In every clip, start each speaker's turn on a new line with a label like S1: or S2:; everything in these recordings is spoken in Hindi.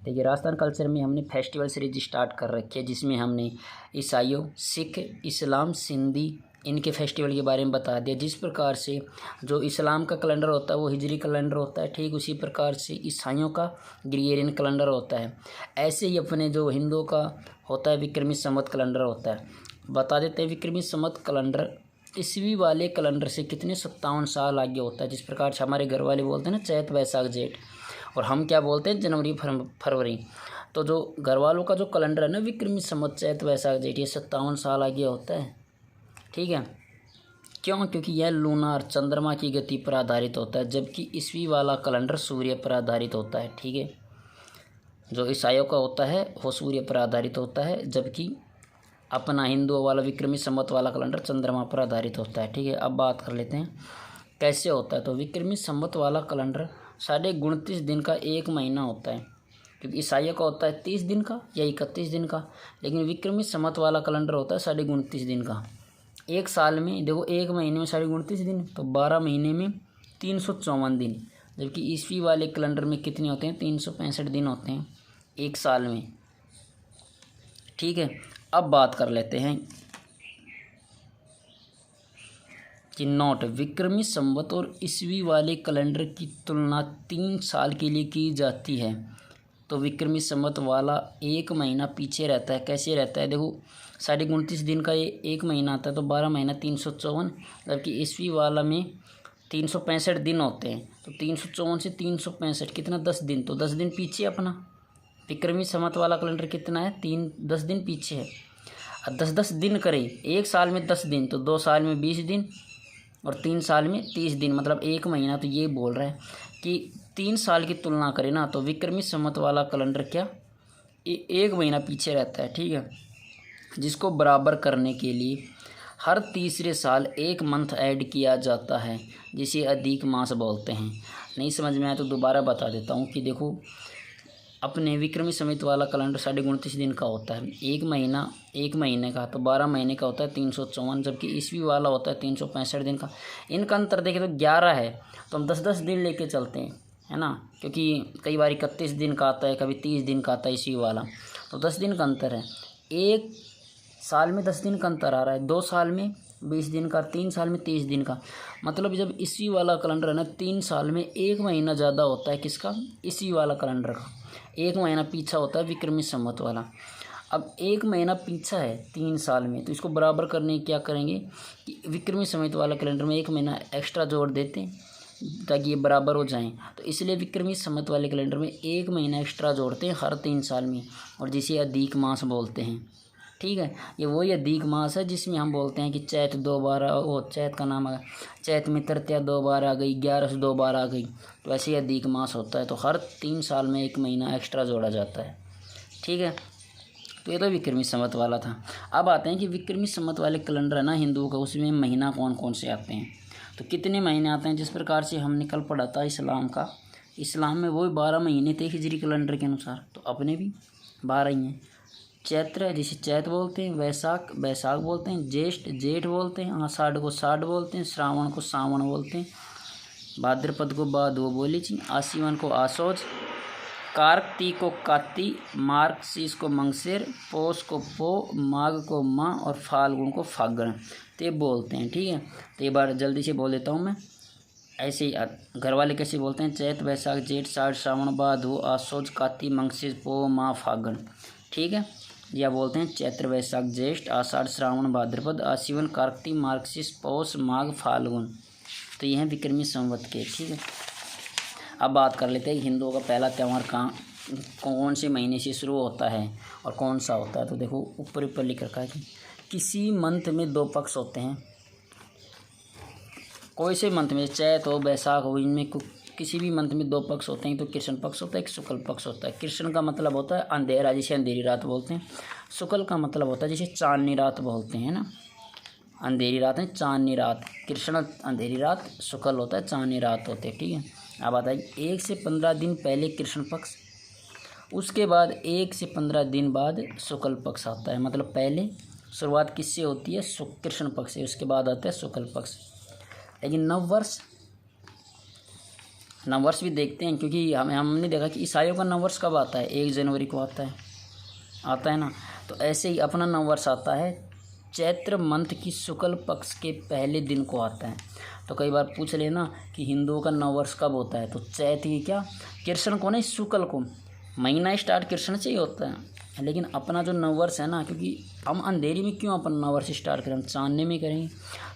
S1: देखिए राजस्थान कल्चर में हमने फेस्टिवल सीरीज स्टार्ट कर रखी है, जिसमें हमने ईसाइयों, सिख, इस्लाम, सिंधी इनके फेस्टिवल के बारे में बता दिया। जिस प्रकार से जो इस्लाम का कैलेंडर होता है वो हिजरी कैलेंडर होता है, ठीक उसी प्रकार से ईसाइयों का ग्रिगोरियन कैलेंडर होता है। ऐसे ही अपने जो हिंदुओं का होता है विक्रमी संवत कैलेंडर होता है। बता देते हैं विक्रमी संवत कैलेंडर ईस्वी वाले कैलेंडर से कितने 57 साल आगे होता है। जिस प्रकार से हमारे घर वाले बोलते हैं ना चैत वैशाख जेठ, और हम क्या बोलते हैं जनवरी फरवरी। तो जो घर वालों का जो कैलेंडर है ना विक्रमी संवत चैत वैशाख जेठ, ये 57 साल आगे होता है, ठीक है। क्यों? क्योंकि यह लूनार चंद्रमा की गति पर आधारित होता है, जबकि ईस्वी वाला कैलेंडर सूर्य पर आधारित होता है, ठीक है। जो ईसाइयों का होता है वो सूर्य पर आधारित होता है, जबकि अपना हिंदुओं वाला विक्रमी संवत वाला कैलेंडर चंद्रमा पर आधारित होता है, ठीक है। अब बात कर लेते हैं कैसे होता है। तो विक्रमी संवत वाला कैलेंडर 29.5 दिन का एक महीना होता है, क्योंकि ईसाइयों का होता है 30 दिन का या 31 दिन का, लेकिन विक्रमी संवत वाला कैलेंडर होता है 29.5 दिन का। एक साल में देखो, एक महीने में 29.5 दिन, तो 12 महीने में 354 दिन, जबकि ईस्वी वाले कैलेंडर में कितने होते हैं? 365 दिन होते हैं एक साल में, ठीक है। अब बात कर लेते हैं कि नोट विक्रमी संवत और ईस्वी वाले कैलेंडर की तुलना 3 साल के लिए की जाती है। तो विक्रमी संवत वाला एक महीना पीछे रहता है। कैसे रहता है? देखो 29.5 दिन का ये एक महीना आता है, तो 12 महीना 354, जबकि ईस्वी वाला में 365 दिन होते हैं। तो 354 से 365 कितना? 10 दिन। तो 10 दिन पीछे अपना विक्रमी संवत वाला कैलेंडर कितना है? 10 दिन पीछे है। अब 10 दिन करें, एक साल में 10 दिन, तो 2 साल में 20 दिन और 3 साल में 30 दिन, मतलब एक महीना। तो ये बोल रहा है कि 3 साल की तुलना करें ना, तो विक्रमी संवत वाला कैलेंडर क्या एक महीना पीछे रहता है, ठीक है। जिसको बराबर करने के लिए हर तीसरे साल एक मंथ ऐड किया जाता है, जिसे अधिक मास बोलते हैं। नहीं समझ में आया तो दोबारा बता देता हूँ कि देखो अपने विक्रमी संवत वाला कैलेंडर 29.5 दिन का होता है, एक महीने का, तो 12 महीने का होता है 354, जबकि ईस्वी वाला होता है 365 दिन का। इनका अंतर देखें तो 11 है, तो हम 10-10 दिन लेके चलते हैं, है ना, क्योंकि कई बार 31 दिन का आता है, कभी 30 दिन का आता है ईस्वी वाला, तो 10 दिन का अंतर है। एक साल में 10 दिन का अंतर आ रहा है, 2 साल में 20 दिन का, 3 साल में 30 दिन का। मतलब जब ईस्वी वाला कैलेंडर है ना, 3 साल में एक महीना ज़्यादा होता है किसका? ईस्वी वाला कैलेंडर का। एक महीना पीछा होता है विक्रमी संवत वाला। अब एक महीना पीछा है 3 साल में, तो इसको बराबर करने क्या करेंगे कि विक्रमी संवत वाला कैलेंडर में एक महीना एक्स्ट्रा जोड़ देते हैं ताकि ये बराबर हो जाएं। तो इसलिए विक्रमी संवत वाले कैलेंडर में एक महीना एक्स्ट्रा जोड़ते हैं हर 3 साल में, और जिसे अधिक मास बोलते हैं, ठीक है। ये वही अधिक मास है जिसमें हम बोलते हैं कि चैत 2 बार, वो चैत का नाम है चैत में तृतीया 2 बार आ गई, 11 2 बार आ गई, तो ऐसे ही अधिक मास होता है। तो हर 3 साल में एक महीना एक्स्ट्रा जोड़ा जाता है, ठीक है। तो ये तो विक्रमी संवत वाला था। अब आते हैं कि विक्रमी संवत वाले कैलेंडर है ना हिंदुओं का, उसमें महीना कौन कौन से आते हैं। तो कितने महीने आते हैं? जिस प्रकार से हमने कल पढ़ा था इस्लाम का, इस्लाम में वही 12 महीने थे हिजरी कैलेंडर के अनुसार, तो अपने भी 12 ही हैं। चैत्र जिसे चैत बोलते हैं, वैशाख वैशाख बोलते हैं, ज्येष्ठ जेठ बोलते हैं, आषाढ़ को साढ़ बोलते हैं, श्रावण को सावन बोलते हैं, भाद्रपद को भादो बोली थी, आश्विन को आसौज, कार्तिक को काती, मार्गशीर्ष को मंगसेर, पौष को पो, माघ को माँ और फाल्गुन को फागण, तो ये बोलते हैं, ठीक है। तो एक बार जल्दी से बोल देता हूँ मैं। ऐसे ही घर वाले कैसे बोलते हैं? चैत वैशाख जेठ साढ़ श्रावण भादो आसौज काती मंगसेर पो माँ फागण, ठीक है। या बोलते हैं चैत्र वैशाख ज्येष्ठ आषाढ़ श्रावण भाद्रपद आश्विन कार्तिक मार्गशीर्ष पौष माघ फाल्गुन, तो ये हैं विक्रमी संवत के, ठीक है। अब बात कर लेते हैं हिंदुओं का पहला त्यौहार कौन से महीने से शुरू होता है और कौन सा होता है। तो देखो ऊपर लिख रखा है कि किसी मंथ में 2 पक्ष होते हैं, कोई से मंथ में, चैत हो वैशाख हो, इनमें किसी भी मंथ में 2 पक्ष होते हैं। तो कृष्ण पक्ष होता है, एक शुक्ल पक्ष होता है। कृष्ण का मतलब होता है अंधेरा, जिसे अंधेरी रात बोलते हैं। शुक्ल का मतलब होता है जिसे चांदनी रात बोलते हैं ना, अंधेरी रात है चांदनी रात। कृष्ण अंधेरी रात, शुक्ल होता है चांदनी रात होते हैं, ठीक है। अब आता है 1 से 15 दिन पहले कृष्ण पक्ष, उसके बाद 1 से 15 दिन बाद शुक्ल पक्ष आता है। मतलब पहले शुरुआत किससे होती है? कृष्ण पक्ष से, उसके बाद आता है शुक्ल पक्ष। लेकिन नववर्ष भी देखते हैं, क्योंकि हमने देखा कि ईसाइयों का नववर्ष कब आता है, 1 जनवरी को आता है ना। तो ऐसे ही अपना नववर्ष आता है चैत्र मंथ की शुक्ल पक्ष के पहले दिन को आता है। तो कई बार पूछ लेना कि हिंदुओं का नववर्ष कब होता है, तो चैत्र की क्या, कृष्ण को नहीं, शुक्ल को। महीना स्टार्ट कृष्ण से ही होता है, लेकिन अपना जो नववर्ष है ना, क्योंकि हम अंधेरी में क्यों अपना नववर्ष स्टार्ट करें, हम चांदने में करेंगे।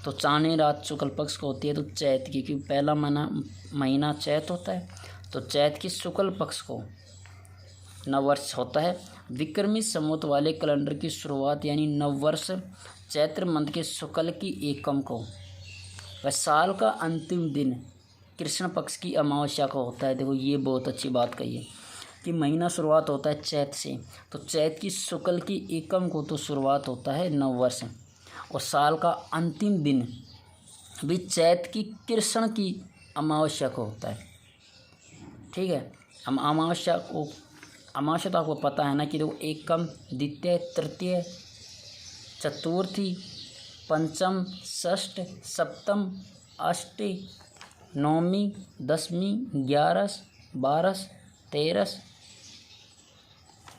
S1: तो चांदनी रात शुक्ल पक्ष को होती है, तो चैत्र की, क्योंकि पहला महीना चैत्र होता है, तो चैत्र की शुक्ल पक्ष को नववर्ष होता है। विक्रमी संवत वाले कैलेंडर की शुरुआत यानी नववर्ष चैत्र मंथ के शुक्ल की एकम को व साल का अंतिम दिन कृष्ण पक्ष की अमावस्या को होता है। देखो ये बहुत अच्छी बात कही है कि महीना शुरुआत होता है चैत्र से, तो चैत्र की शुक्ल की एकम को तो शुरुआत होता है नववर्ष, और साल का अंतिम दिन भी चैत्र की कृष्ण की अमावस्या को होता है। ठीक है, हम अमावस्या तो आपको पता है ना कि देखो एकम, द्वितीय, तृतीय, चतुर्थी, पंचम, षष्ठ, सप्तम, अष्टी, नौमी, दसवीं, 11, 12, 13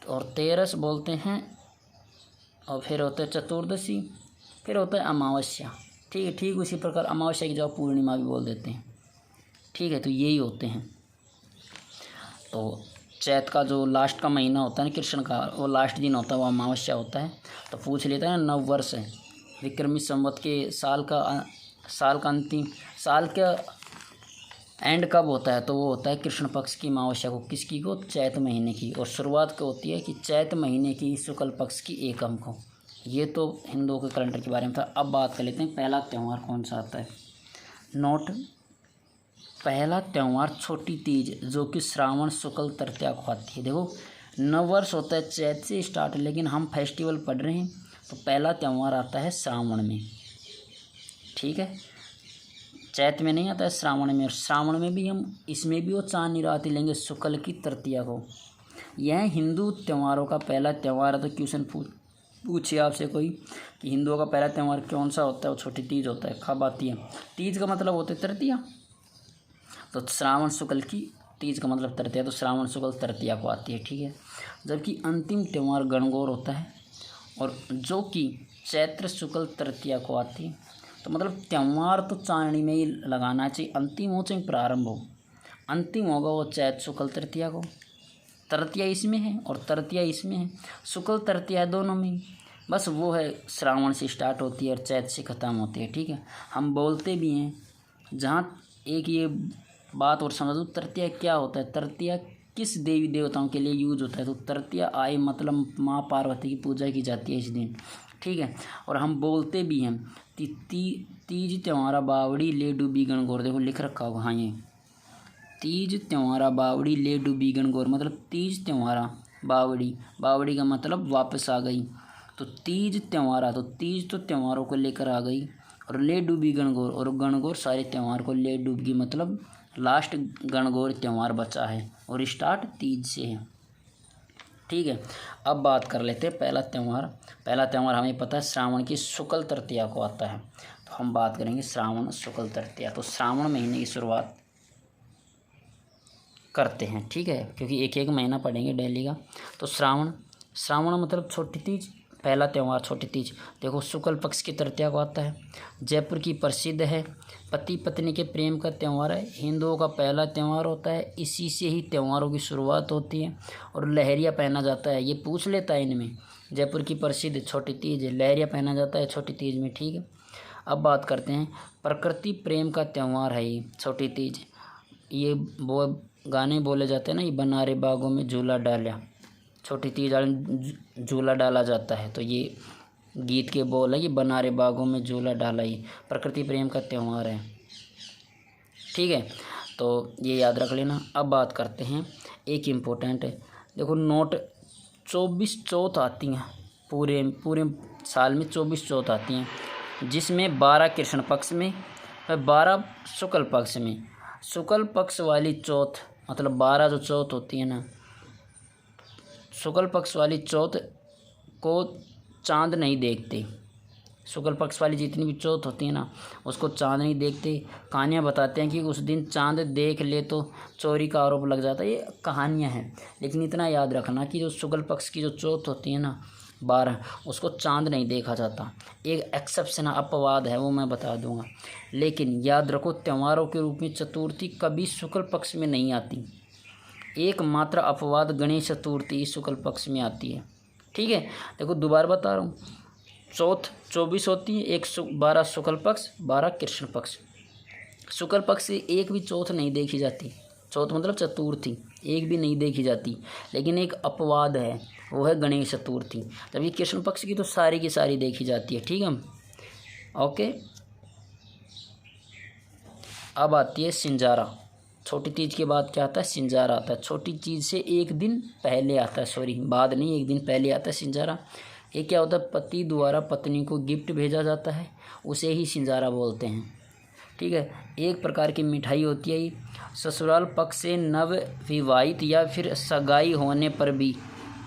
S1: और 13 बोलते हैं, और फिर होता है चतुर्दशी, फिर होता है अमावस्या। ठीक उसी प्रकार अमावस्या की जगह पूर्णिमा भी बोल देते हैं। ठीक है, तो यही होते हैं। तो चैत्र का जो लास्ट का महीना होता है ना कृष्ण का, वो लास्ट दिन होता है, वो अमावस्या होता है। तो पूछ लेता है ना, नववर्ष है विक्रमी संवत के साल का अंतिम, साल का एंड कब होता है, तो वो होता है कृष्ण पक्ष की अमावस्या को। किसकी को, चैत्र महीने की, और शुरुआत को होती है कि चैत्र महीने की शुक्ल पक्ष की एकम को। ये तो हिंदुओं के कैलेंडर के बारे में था। अब बात कर लेते हैं पहला त्यौहार कौन सा आता है। नोट, पहला त्यौहार छोटी तीज, जो कि श्रावण शुक्ल तृतीया को आती है। देखो नववर्ष होता है चैत्र से स्टार्ट, लेकिन हम फेस्टिवल पढ़ रहे हैं, तो पहला त्यौहार आता है श्रावण में। ठीक है, चैत्र में नहीं आता है, श्रावण में। और श्रावण में भी हम इसमें भी वो चांदनी रात लेंगे शुक्ल की तृतीया को। यह हिंदू त्योहारों का पहला त्यौहार है। तो क्वेश्चन पूछिए आपसे कोई कि हिंदुओं का पहला त्यौहार कौन सा होता है, वो छोटी तीज होता है। कब आती है? तीज का मतलब होता है तृतीया, तो श्रावण शुक्ल की तीज का मतलब तृतीया, तो श्रावण शुक्ल तृतीया को आती है। ठीक है, जबकि अंतिम त्यौहार गणगौर होता है, और जो कि चैत्र शुक्ल तृतीया को आती है। तो मतलब त्यौहार तो चांदनी में ही लगाना चाहिए, अंतिम हो चाहे प्रारंभ हो। अंतिम होगा वो चैत्र शुक्ल तृतीया को, तृतीया इसमें है और तृतीया इसमें है, शुक्ल तृतीया दोनों में ही। बस वो है श्रावण से स्टार्ट होती है और चैत्र से ख़त्म होती है। ठीक है, हम बोलते भी हैं, जहाँ एक ये बात और समझ लो, तृतीया क्या होता है, तृतीया किस देवी देवताओं के लिए यूज होता है। तो तृतीया आई मतलब माँ पार्वती की पूजा की जाती है इस दिन। ठीक है, और हम बोलते भी हैं तीज त्योहारा बावड़ी ले डूबी गणगौर। देखो लिख रखा होगा, हाँ, ये तीज त्योहारा बावड़ी ले डूबी गणगौर, मतलब तीज त्योहारा बावड़ी का मतलब वापस आ गई। तो तीज त्योहारा, तो तीज तो त्योहारों को लेकर आ गई, और ले डूबी गणगौर, और गणगौर सारे त्यौहार को ले डूब गई, मतलब लास्ट गणगौर त्यौहार बचा है, और स्टार्ट तीज से है। ठीक है, अब बात कर लेते हैं पहला त्यौहार हमें पता है श्रावण की शुक्ल तृतीया को आता है। तो हम बात करेंगे श्रावण शुक्ल तृतीया। तो श्रावण महीने की शुरुआत करते हैं। ठीक है, क्योंकि एक एक महीना पढ़ेंगे डेली का। तो श्रावण मतलब छोटी तीज, पहला त्यौहार छोटी तीज। देखो शुक्ल पक्ष की तृतीया को आता है। जयपुर की प्रसिद्ध है, पति पत्नी के प्रेम का त्यौहार है, हिंदुओं का पहला त्यौहार होता है। इसी से ही त्योहारों की शुरुआत होती है, और लहरिया पहना जाता है। ये पूछ लेता है इनमें, जयपुर की प्रसिद्ध छोटी तीज, लहरिया पहना जाता है छोटी तीज में। ठीक है, अब बात करते हैं प्रकृति प्रेम का त्यौहार है ये छोटी तीज। ये वो गाने बोले जाते हैं ना, ये बनारे बागों में झूला डाला, छोटी तीज झूला डाला जाता है। तो ये गीत के बोल है, ये बनारे बागों में झूला डाला, ये प्रकृति प्रेम का त्यौहार है। ठीक है, तो ये याद रख लेना। अब बात करते हैं एक इम्पोर्टेंट है, देखो नोट 24 चौथ आती हैं, पूरे साल में 24 चौथ आती हैं, जिसमें 12 कृष्ण पक्ष में और 12 शुक्ल पक्ष में। शुक्ल पक्ष वाली चौथ मतलब 12 जो चौथ होती है ना, शुक्ल पक्ष वाली चौथ को चांद नहीं देखते, शुक्ल पक्ष वाली जितनी भी चौथ होती है ना, उसको चाँद नहीं देखते। कहानियाँ बताते हैं कि उस दिन चाँद देख ले तो चोरी का आरोप लग जाता है। ये कहानियाँ हैं, लेकिन इतना याद रखना कि जो शुक्ल पक्ष की जो चौथ होती है ना 12, उसको चाँद नहीं देखा जाता। एक एक्सेप्शन अपवाद है, वो मैं बता दूंगा। लेकिन याद रखो, त्योहारों के रूप में चतुर्थी कभी शुक्ल पक्ष में नहीं आती। एकमात्र अपवाद गणेश चतुर्थी शुक्ल पक्ष में आती है। ठीक है, देखो दोबारा बता रहा हूँ, चौथ 24 होती है, 12 शुक्ल पक्ष, 12 कृष्ण पक्ष। शुक्ल पक्ष से एक भी चौथ नहीं देखी जाती। चौथ मतलब चतुर्थी एक भी नहीं देखी जाती, लेकिन एक अपवाद है, वो है गणेश चतुर्थी। जब ये कृष्ण पक्ष की तो सारी की सारी देखी जाती है। ठीक है, ओके। अब आती है सिंजारा। छोटी तीज के बाद क्या आता है? सिंजारा आता है। छोटी तीज से एक दिन पहले आता है, सॉरी बाद नहीं, एक दिन पहले आता है सिंजारा। ये क्या होता है? पति द्वारा पत्नी को गिफ्ट भेजा जाता है, उसे ही सिंजारा बोलते हैं। ठीक है, एक प्रकार की मिठाई होती है। ये ससुराल पक्ष से नव विवाहित या फिर सगाई होने पर भी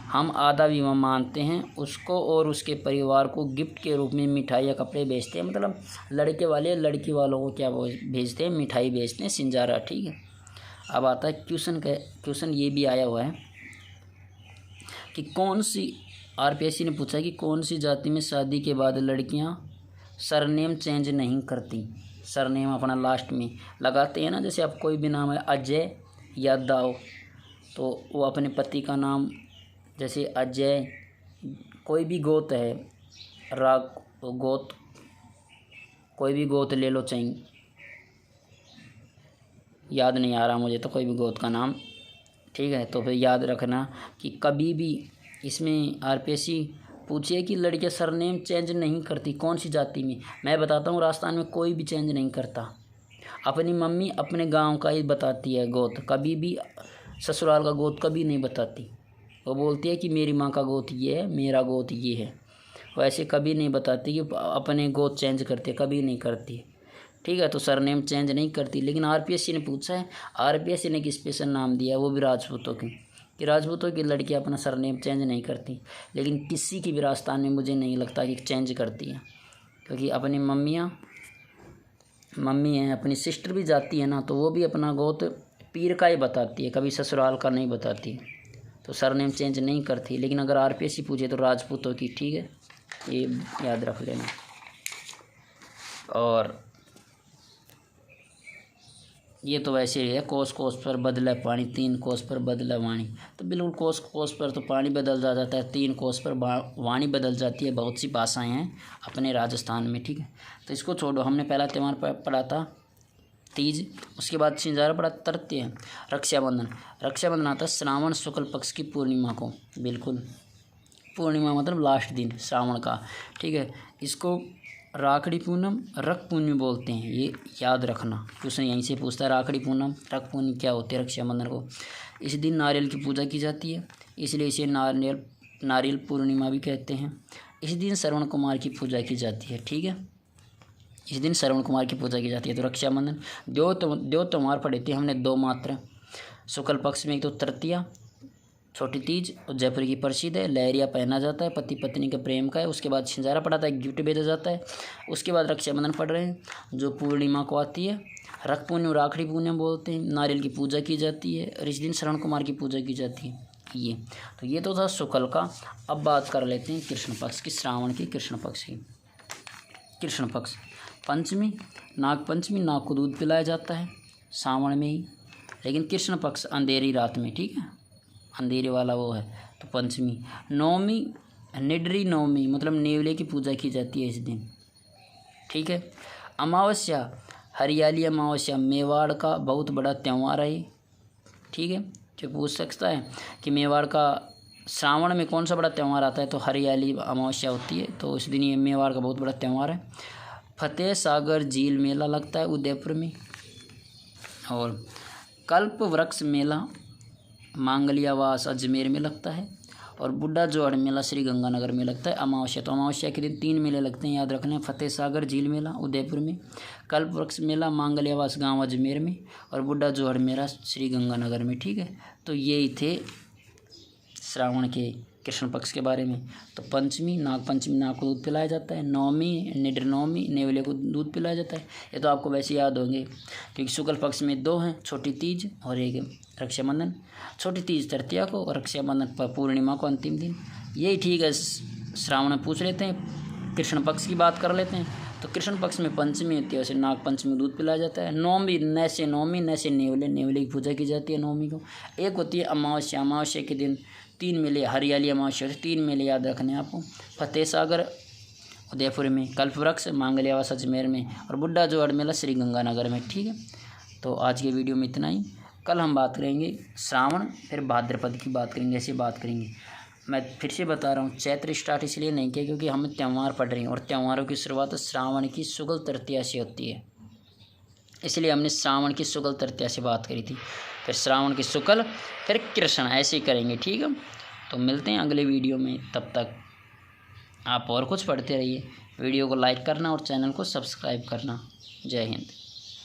S1: हम आधा विवाह मानते हैं उसको, और उसके परिवार को गिफ्ट के रूप में मिठाई या कपड़े भेजते हैं। मतलब लड़के वाले लड़की वालों को क्या भेजते हैं? मिठाई भेजते हैं, सिंजारा। ठीक है, अब आता है क्वेश्चन ये भी आया हुआ है कि कौन सी, आरपीएससी ने पूछा कि कौन सी जाति में शादी के बाद लड़कियां सरनेम चेंज नहीं करती? सरनेम अपना लास्ट में लगाते हैं ना, जैसे अब कोई भी नाम है अजय या दाव, तो वो अपने पति का नाम, जैसे अजय, कोई भी गोत है, राग गोत, कोई भी गोत ले लो, चाहिए याद नहीं आ रहा मुझे, तो कोई भी गोत का नाम। ठीक है, तो फिर याद रखना कि कभी भी इसमें आरपीएससी पूछिए कि लड़कियां सरनेम चेंज नहीं करती कौन सी जाति में। मैं बताता हूँ, राजस्थान में कोई भी चेंज नहीं करता। अपनी मम्मी अपने गांव का ही बताती है गोत, कभी भी ससुराल का गोत कभी नहीं बताती। वो बोलती है कि मेरी माँ का गोत ये है, मेरा गोत ये है। वैसे कभी नहीं बताती कि अपने गोत चेंज करते, कभी नहीं करती। ठीक है, तो सरनेम चेंज नहीं करती। लेकिन आरपीएससी ने पूछा है, आरपीएससी ने एक स्पेशल नाम दिया है, वो भी राजपूतों की, कि राजपूतों की लड़कियां अपना सरनेम चेंज नहीं करती। लेकिन किसी की भी राजस्थान में मुझे नहीं लगता कि चेंज करती है, क्योंकि अपनी मम्मी हैं, अपनी सिस्टर भी जाती है ना, तो वो भी अपना गोत पीर का ही बताती है, कभी ससुराल का नहीं बताती। तो सरनेम चेंज नहीं करती। लेकिन अगर आरपीएससी पूछे तो राजपूतों की। ठीक है, ये याद रख लेना। और ये तो वैसे ही है, कोस कोस पर बदला पानी, 3 कोस पर बदला वाणी। तो बिल्कुल कोस कोस पर तो पानी बदल जाता है, 3 कोस पर वाणी बदल जाती है। बहुत सी भाषाएं हैं अपने राजस्थान में। ठीक है, तो इसको छोड़ो। हमने पहला त्यौहार पढ़ा था तीज, उसके बाद सिंजारा पढ़ा, तृतीय रक्षाबंधन। रक्षाबंधन आता है श्रावण शुक्ल पक्ष की पूर्णिमा को। बिल्कुल, पूर्णिमा मतलब लास्ट दिन श्रावण का। ठीक है, इसको राखड़ी पूनम, रख पूनम बोलते हैं, ये याद रखना। क्वेश्चन यहीं से पूछता है, राखड़ी पूनम, रख पूनम क्या होती है? रक्षाबंधन को इस दिन नारियल की पूजा की जाती है, इसलिए इसे नारियल पूर्णिमा भी कहते हैं। इस दिन श्रवण कुमार की पूजा की जाती है। ठीक है, इस दिन श्रवण कुमार की पूजा की जाती है। तो रक्षाबंधन दो त्यौहार पढ़े थे हमने, 2 मात्र। शुक्ल पक्ष में एक तो तृतीया, छोटी तीज, और जयपुर की प्रसिद्ध है, लहरिया पहना जाता है, पति पत्नी के प्रेम का है। उसके बाद सिंजारा पढ़ा था, गिफ्ट भेजा जाता है। उसके बाद रक्षाबंधन पढ़ रहे हैं जो पूर्णिमा को आती है। रख पूनम, राखड़ी पूनम बोलते हैं, नारियल की पूजा की जाती है, और इस दिन श्रवण कुमार की पूजा की जाती है। ये तो था शुक्ल का। अब बात कर लेते हैं कृष्ण पक्ष की, श्रावण की कृष्ण पक्ष की। कृष्ण पक्ष पंचमी, नाग पंचमी, नाग को दूध पिलाया जाता है सावन में ही, लेकिन कृष्ण पक्ष अंधेरी रात में। ठीक है, अंधेरे वाला वो है, तो पंचमी। नवमी, निडरी नवमी, मतलब नेवले की पूजा की जाती है इस दिन। ठीक है, अमावस्या, हरियाली अमावस्या, मेवाड़ का बहुत बड़ा त्यौहार है। ठीक है, जो पूछ सकता है कि मेवाड़ का श्रावण में कौन सा बड़ा त्यौहार आता है, तो हरियाली अमावस्या होती है, तो इस दिन ये मेवाड़ का बहुत बड़ा त्यौहार है। फतेह सागर झील मेला लगता है उदयपुर में। और कल्प वृक्ष मेला मांगलियावास अजमेर में लगता है। और बुढ़ा जोड़ मेला श्री गंगानगर में लगता है अमावस्या। तो अमावस्या के दिन 3 मेले लगते हैं, याद रखना है। फतेह सागर झील मेला उदयपुर में, कल्प वृक्ष मेला मांगलियावास गांव अजमेर में, और बुढ़ा जोड़ मेला श्री गंगानगर में। ठीक है, तो यही थे श्रावण के कृष्ण पक्ष के बारे में। तो पंचमी नाग पंचमी, नाग को दूध पिलाया जाता है। नवमी निड्र नवमी, नेवले को दूध पिलाया जाता है। ये तो आपको वैसे याद होंगे क्योंकि शुक्ल पक्ष में 2 हैं, छोटी तीज और एक रक्षाबंधन। छोटी तीज तृतीया को और रक्षाबंधन पूर्णिमा को अंतिम दिन। यही ठीक है, श्रावण में पूछ लेते हैं, कृष्ण पक्ष की बात कर लेते हैं। तो कृष्ण पक्ष में पंचमी होती है, वैसे नाग पंचमी को दूध पिलाया जाता है। नवमी नैसे नवमी, नैसे नेवले, नेवले की पूजा की जाती है नवमी को। एक होती है अमावस्या, अमावस्या के दिन 3 मेले, हरियाली अमावस्या 3 मेले याद रखने हैं आपको। फतेह सागर उदयपुर में, कल्पवृक्ष मांगल्यावास अजमेर में और बुड्ढा जोड़ मेला श्री गंगानगर में। ठीक है, तो आज के वीडियो में इतना ही। कल हम बात करेंगे श्रावण, फिर भाद्रपद की बात करेंगे, ऐसे बात करेंगे। मैं फिर से बता रहा हूँ, चैत्र स्टार्ट इसलिए नहीं किया क्योंकि हम त्यौहार पढ़ रहे हैं और त्योहारों की शुरुआत श्रावण की शुक्ल तृतीया से होती है, इसलिए हमने श्रावण की शुक्ल तृतीया से बात करी थी। फिर श्रावण की शुक्ल, फिर कृष्ण, ऐसे ही करेंगे। ठीक है, तो मिलते हैं अगले वीडियो में। तब तक आप और कुछ पढ़ते रहिए। वीडियो को लाइक करना और चैनल को सब्सक्राइब करना। जय हिंद।